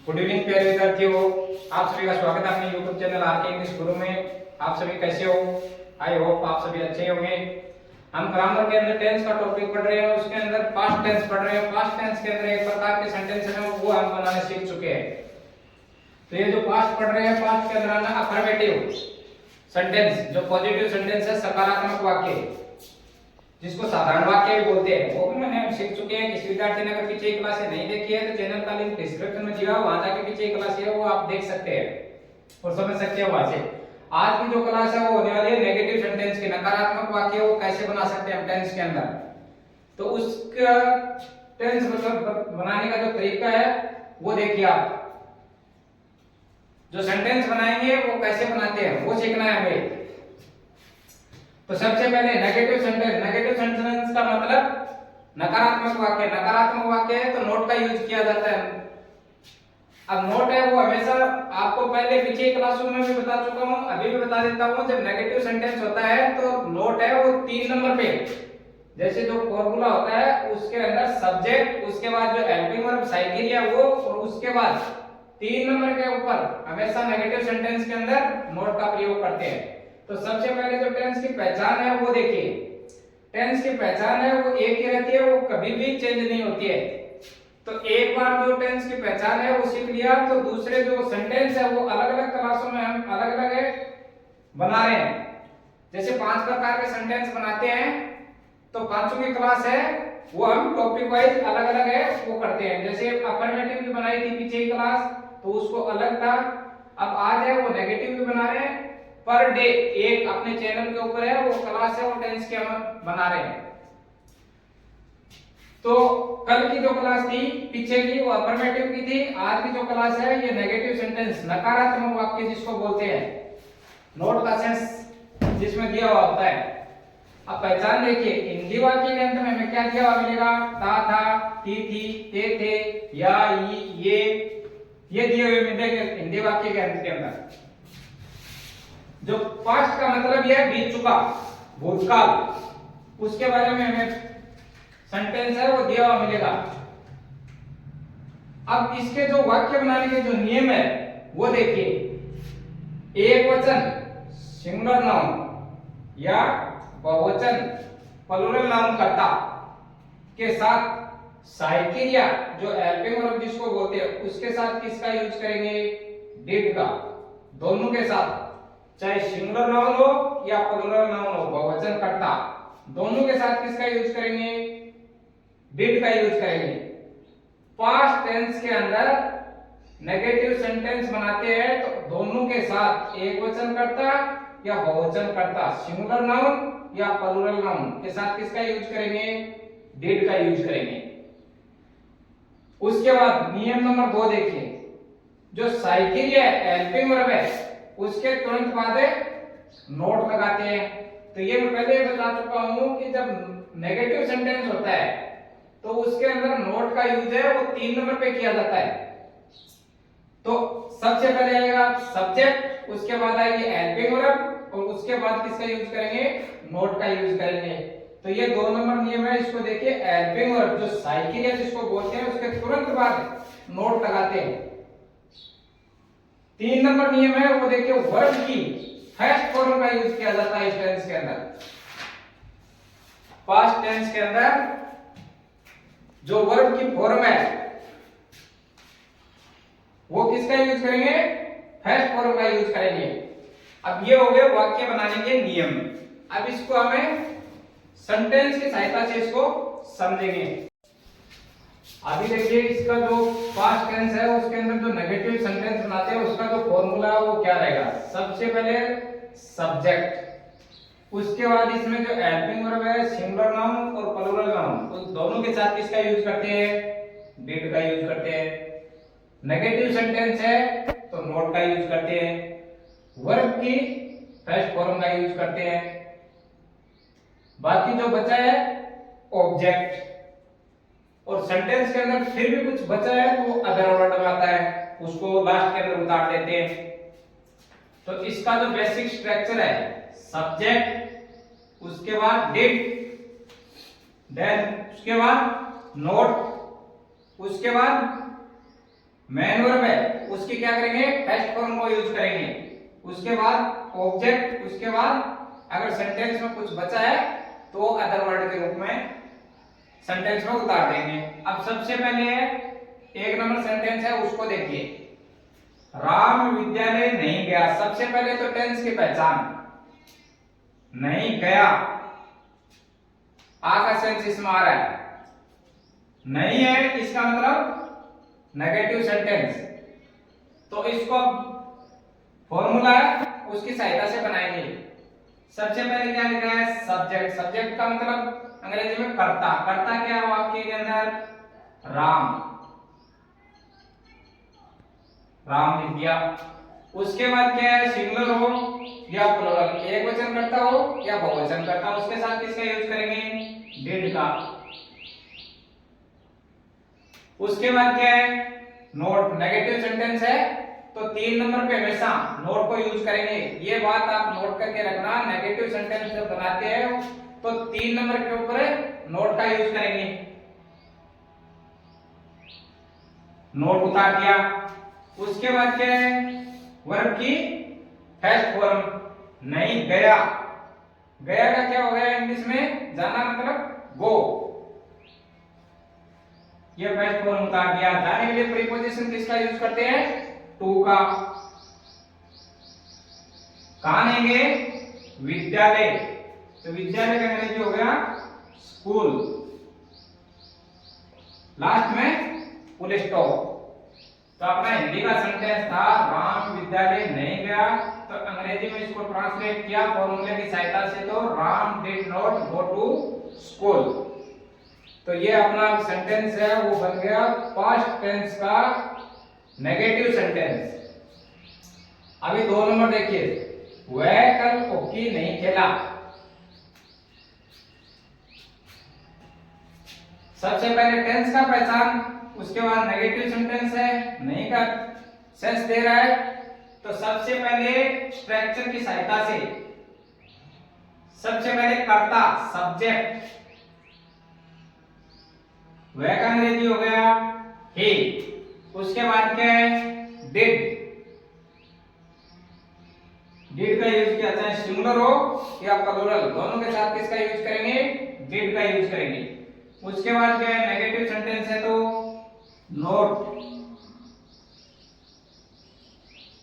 Good evening प्यारे विद्यार्थियों, आप सभी का स्वागत है अपने YouTube चैनल आरके इंग्लिश गुरु में। आप सभी कैसे हो? आई होप आप सभी अच्छे होंगे। हम ग्रामर के अंदर टेंस का टॉपिक पढ़ रहे हैं, उसके अंदर पास्ट टेंस पढ़ रहे हैं। पास्ट टेंस के अंदर एक प्रकार के सेंटेंस हैं वो हम बनाने सीख चुके हैं। तो ये जो पास्ट पढ़ रहे हैं, पास्ट के अंदर आना अफर्मेटिव सेंटेंस, जो पॉजिटिव सेंटेंस है, सकारात्मक वाक्य जिसको साधारण वाक्य भी बोलते हैं, वो भी मैंने सीख चुके हैं। किसी विद्यार्थी ने अगर पीछे की क्लासें नहीं देखी है तो चैनल का लिंक डिस्क्रिप्शन में दिया, वहां जाके पीछे की क्लास है वो आप देख सकते हैं और समझ सकते हैं वहां से। आज की जो क्लास है वो होने वाली है नेगेटिव सेंटेंस की, नकारात्मक वाक्य वो कैसे बना सकते हैं हम टेंस के अंदर। तो उसका टेंस मतलब बनाने का जो तरीका है वो देखिए आप। जो सेंटेंस बनाएंगे वो कैसे बनाते हैं वो सीखना है हमें। तो सबसे पहले नेगेटिव सेंटेंस। नेगेटिव सेंटेंस का मतलब नकारात्मक वाक्य। नकारात्मक वाक्य है तो नोट का यूज किया जाता है। अब नोट है वो हमेशा आपको पहले पीछे क्लासरूम में भी बता चुका हूं, अभी भी बता देता हूं। जब नेगेटिव सेंटेंस होता है तो नोट है वो 3 नंबर पे, जैसे जो फॉर्मूला होता है उसके अंदर सब्जेक्ट, उसके बाद जो हेल्पिंग वर्ब साइकिल वो, और उसके बाद 3 नंबर के ऊपर हमेशा नेगेटिव सेंटेंस के अंदर नोट का प्रयोग करते हैं। तो सबसे पहले जो टेंस की पहचान है वो देखिए। टेंस की पहचान है वो एक ही रहती है, वो कभी भी चेंज नहीं होती है। तो एक बार जो टेंस की पहचान है वो सीख लिया तो दूसरे जो सेंटेंस है वो अलग-अलग क्लासों में हम अलग-अलग बना रहे हैं। जैसे 5 प्रकार के सेंटेंस बनाते हैं तो पांचों की क्लास है वो हम टॉपिक वाइज अलग-अलग है वो करते हैं। जैसे अफर्मेटिव की बनाई थी पीछे की क्लास तो उसको अलग था। अब आज है वो नेगेटिव की बना रहे हैं। पर डे एक अपने चैनल के ऊपर है वो क्लास है वो टेंस की हम बना रहे हैं। तो कल की जो क्लास थी पीछे की वो अफर्मेटिव की थी, आज की जो क्लास है ये नेगेटिव सेंटेंस, नकारात्मक वाक्य जिसको बोलते हैं, नोट का सेंस जिसमें दिया हुआ होता है। अब पहचान देखिए, हिंदी वाक्य के अंत में हमें क्या दिया हुआ मिलेगा? था, थी, ते थे, या, ये दिए हुए मिलेंगे हिंदी वाक्य के अंत के अंदर। जो पास्ट का मतलब यह है बीत चुका, भूतकाल, उसके बारे में हमें सेंटेंस है वो दिया हुआ मिलेगा। अब इसके जो वाक्य बनाने के जो नियम है वो देखिए। एक वचन सिंगुलर नाउन या बहुवचन प्लूरल नाउन कर्ता के साथ साइकिल या जो हेल्पिंग वर्ब जिसको बोलते हैं उसके साथ किसका यूज करेंगे? डिड का। दोनों के साथ, चाहे सिंगुलर नाउन हो या प्लूरल नाउन हो, बहुवचन कर्ता, दोनों के साथ किसका यूज करेंगे? डिड का यूज करेंगे। पास्ट टेंस के अंदर नेगेटिव सेंटेंस बनाते हैं तो दोनों के साथ एक वचन कर्ता या बहुवचन कर्ता, सिंगुलर नाउन या प्लूरल नाउन के साथ किसका यूज करेंगे? डिड का यूज करेंगे। उसके बाद नियम नंबर 2 देखिए। जो साइकिल या हेल्पिंग वर्ब है उसके तुरंत बाद नोट लगाते हैं। तो ये मैं पहले बता चुका हूं कि जब नेगेटिव सेंटेंस होता है तो उसके अंदर नोट का यूज है वो 3 नंबर पे किया जाता है। तो सबसे पहले आएगा सब्जेक्ट, उसके बाद आएगी हेल्पिंग वर्ब और उसके बाद किसका यूज करेंगे? नोट का यूज करेंगे। तो ये 2 नंबर नियम है, इसको देखिए। हेल्पिंग वर्ब जो साइकिल है जिसको बोलते हैं उसके तुरंत बाद नोट लगाते हैं। 3 नंबर नियम है वो देखिए, वर्ब की फर्स्ट फॉर्म का यूज किया जाता है इस टेंस के अंदर। पास्ट टेंस के अंदर जो वर्ब की फॉर्म है वो किसका यूज करेंगे? फर्स्ट फॉर्म का यूज करेंगे। अब ये हो गए वाक्य बनाने के नियम। अब इसको हमें सेंटेंस की सहायता से इसको समझेंगे। अभी देखिए इसका जो पास्ट टेंस है उसके अंदर जो नेगेटिव सेंटेंस बनाते हैं उसका जो फॉर्मूला है वो क्या रहेगा? सबसे पहले सब्जेक्ट, उसके बाद इसमें जो हेल्पिंग वर्ब है सिंगुलर नाउन और प्लूरल नाउन, तो दोनों के साथ किसका यूज करते हैं? डिड का यूज करते हैं। नेगेटिव सेंटेंस है तो नोट का यूज करते हैं। वर्ब की फर्स्ट फॉर्म का यूज करते हैं। बाकी जो बचा है ऑब्जेक्ट, और सेंटेंस के अंदर फिर भी कुछ बचा है तो अदर वर्ड आता है, उसको लास्ट के अंदर उतार देते हैं। तो इसका जो बेसिक स्ट्रक्चर है सब्जेक्ट, उसके बाद डिड, देन उसके बाद नोट, उसके बाद मेन वर्ब है उसकी क्या करेंगे, फर्स्ट फॉर्म को यूज करेंगे। उसके बाद ऑब्जेक्ट, उसके बाद अगर सेंटेंस में कुछ बचा है तो अदर वर्ड के रूप में सेंटेंस में उतार देंगे। अब सबसे पहले एक नंबर सेंटेंस है उसको देखिए, राम विद्यालय नहीं गया। सबसे पहले तो टेंस की पहचान, नहीं गया, आ का सेंस इसमें आ रहा है, नहीं है इसका मतलब नेगेटिव सेंटेंस। तो इसको फॉर्मूला उसकी सहायता से बनाएंगे। सबसे पहले क्या लिखा है, सब्जेक्ट। सब्जेक्ट का मतलब अंग्रेजी में कर्ता। कर्ता क्या है वाक्य के अंदर, राम, राम लिख दिया। उसके बाद क्या है, सिंगुलर हो या प्लूरल, एक वचन करता हो या बहुवचन करता हो, उसके साथ किसका यूज करेंगे, डिड का। उसके बाद क्या है, नोट। नेगेटिव सेंटेंस है तो 3 नंबर पे हमेशा नोट को यूज करेंगे। ये बात आप नोट करके रखना, नेगेटिव सेंटेंस जब बनाते हैं तो 3 नंबर के ऊपर नोट का यूज करेंगे। नोट उतार दिया। उसके बाद क्या है, वर्ब की फर्स्ट फॉर्म, नहीं गया। गया का क्या हो गया इंग्लिश में, जाना मतलब गो। ये फर्स्ट फॉर्म उतार दिया। जाने के लिए प्रीपोजिशन किसका यूज करते हैं, टू का। कहां लेंगे, विद्यालय, तो विद्यालय का अंग्रेजी हो गया स्कूल। लास्ट में फुल स्टॉप। तो अपना हिंदी का सेंटेंस था राम विद्यालय नहीं गया, तो अंग्रेजी में इसको ट्रांसलेट किया फॉर्मूले की सहायता से, तो Ram did not go to school. तो ये अपना सेंटेंस है वो बन गया पास्ट टेंस का नेगेटिव सेंटेंस। अभी 2 नंबर देखिए, वह कल हॉकी नहीं खेला। सबसे पहले टेंस का पहचान, उसके बाद नेगेटिव सेंटेंस है, नहीं का सेंस दे रहा है। तो सबसे पहले स्ट्रक्चर की सहायता से सबसे पहले कर्ता सब्जेक्ट, वह का अंग्रेजी हो गया ही। उसके बाद क्या है, डिड। डिड का यूज किया, चाहे सिंगुलर हो या प्लूरल, दोनों के साथ किसका यूज करेंगे, डिड का यूज करेंगे। उसके बाद क्या है, नेगेटिव सेंटेंस है तो नोट।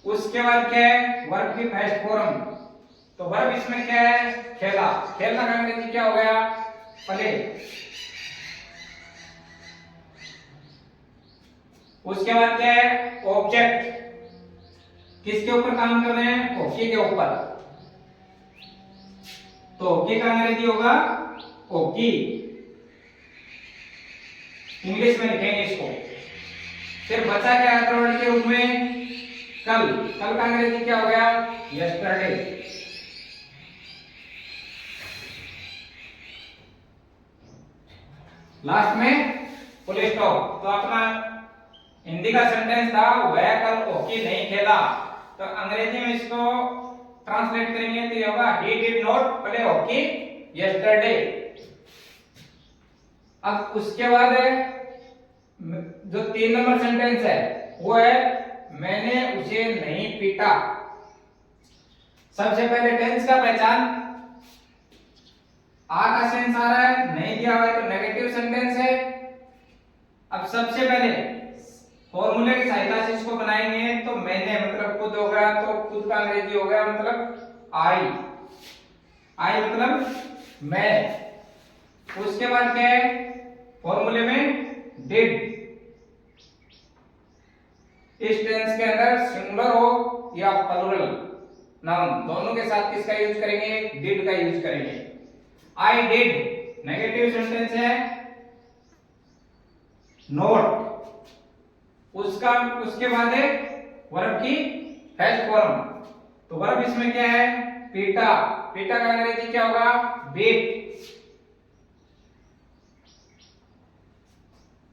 उसके बाद क्या है, वर्ब की फर्स्ट फॉर्म, तो वर्ब इसमें क्या है, खेला। खेलना का अंग्रेजी क्या हो गया, प्ले। उसके बाद क्या है, ऑब्जेक्ट, किसके ऊपर काम कर रहे हैं, हॉकी के ऊपर, तो हॉकी का अंग्रेजी होगा हॉकी। इंग्लिश में लिखेंगे इसको। फिर बचा क्या है वर्ड के रूप में, कल। कल का अंग्रेजी क्या हो गया, यस्टरडे। लास्ट में फुल स्टॉप। तो अपना हिंदी का सेंटेंस था वह कल हॉकी नहीं खेला, तो अंग्रेजी में इसको ट्रांसलेट करेंगे तो ये होगा he did not play hockey yesterday. अब उसके बाद जो 3 नंबर सेंटेंस है वो है मैंने उसे नहीं पीटा। सबसे पहले टेंस का पहचान, आ का सेंस आ रहा है, नहीं दिया हुआ है तो नेगेटिव सेंटेंस है। अब सबसे पहले फॉर्मूले की सहायता से इसको बनाएंगे, तो मैंने मतलब खुद हो गया, तो खुद का अंग्रेजी हो गया मतलब आई। आई मतलब मैं। उसके बाद क्या है, फॉर्मूले में डिड। इस टेंस के अंदर सिंगुलर हो या प्लूरल नाउन, दोनों के साथ किसका यूज करेंगे, डिड का यूज करेंगे। आई डिड नेगेटिव सेंटेंस है, नोट। उसके बाद है वर्ब की फर्स्ट फॉर्म, तो वर्ब इसमें क्या है, पीटा। पीटा का अंग्रेजी क्या होगा, बीट।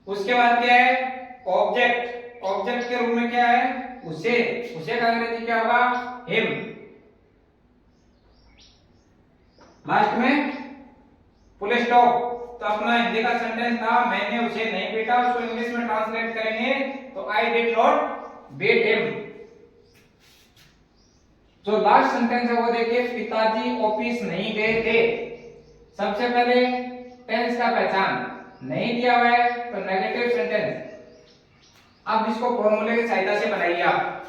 उसके बाद क्या है, ऑब्जेक्ट। ऑब्जेक्ट के रूप में क्या है, उसे। उसे का अंग्रेजी क्या होगा, हिम। लास्ट में फुल स्टॉप। तो अपना हिंदी का सेंटेंस था मैंने उसे नहीं पीटा, उसको इंग्लिश में ट्रांसलेट करेंगे तो तो I did not beat him. जो लास्ट सेंटेंस है वो देखिए, पिताजी ऑफिस नहीं गए थे। सबसे पहले टेंस का पहचान नहीं दिया हुआ है तो नेगेटिव सेंटेंस। अब इसको फॉर्मूले की सहायता से बनाइए आप।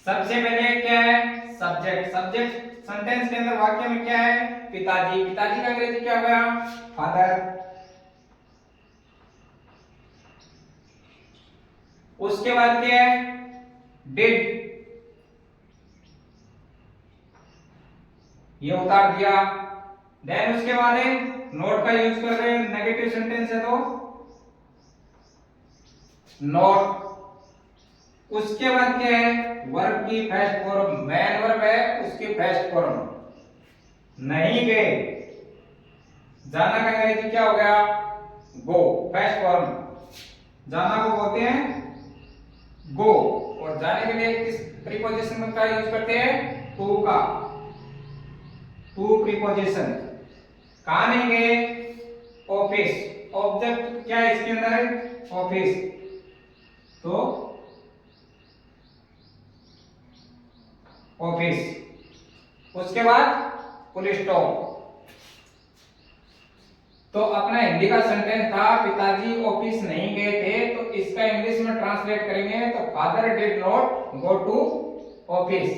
सबसे पहले क्या है, सब्जेक्ट। सब्जेक्ट सेंटेंस के अंदर वाक्य में क्या है, पिताजी। पिताजी का अंग्रेजी क्या होगा, फादर। उसके बाद क्या है, डिड, ये उतार दिया। देन उसके बाद है नोट का यूज कर रहे हैं, नेगेटिव सेंटेंस है तो नॉट। उसके बाद क्या है, वर्ब की फर्स्ट फॉर्म, मैन वर्ब है उसकी फर्स्ट फॉर्म, नहीं गए। जाना का अंग्रेजी क्या हो गया, गो, फर्स्ट फॉर्म। जाना को बोलते हैं गो। और जाने के लिए किस प्रीपोजिशन का यूज करते हैं, टू का, टू प्रीपोजिशन। कहां नहीं गए, ऑफिस। ऑब्जेक्ट क्या है इसके अंदर, ऑफिस, तो ऑफिस। उसके बाद फुल स्टॉप। तो अपना हिंदी का सेंटेंस था पिताजी ऑफिस नहीं गए थे, तो इसका इंग्लिश में ट्रांसलेट करेंगे तो father did not go to office.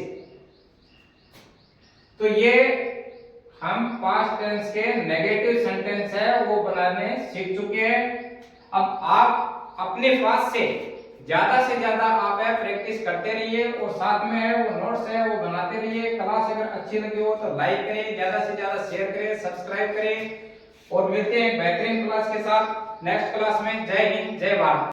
तो ये हम पास्ट टेंस के नेगेटिव सेंटेंस है वो बनाने सीख चुके हैं। अब आप अपने पास से ज्यादा आप प्रैक्टिस करते रहिए और साथ में है वो नोट्स है वो बनाते रहिए। क्लास अगर अच्छी लगी हो तो लाइक करें, ज्यादा से ज्यादा शेयर करें, सब्सक्राइब करें और मिलते हैं बेहतरीन क्लास के साथ नेक्स्ट क्लास में। जय हिंद, जय भारत।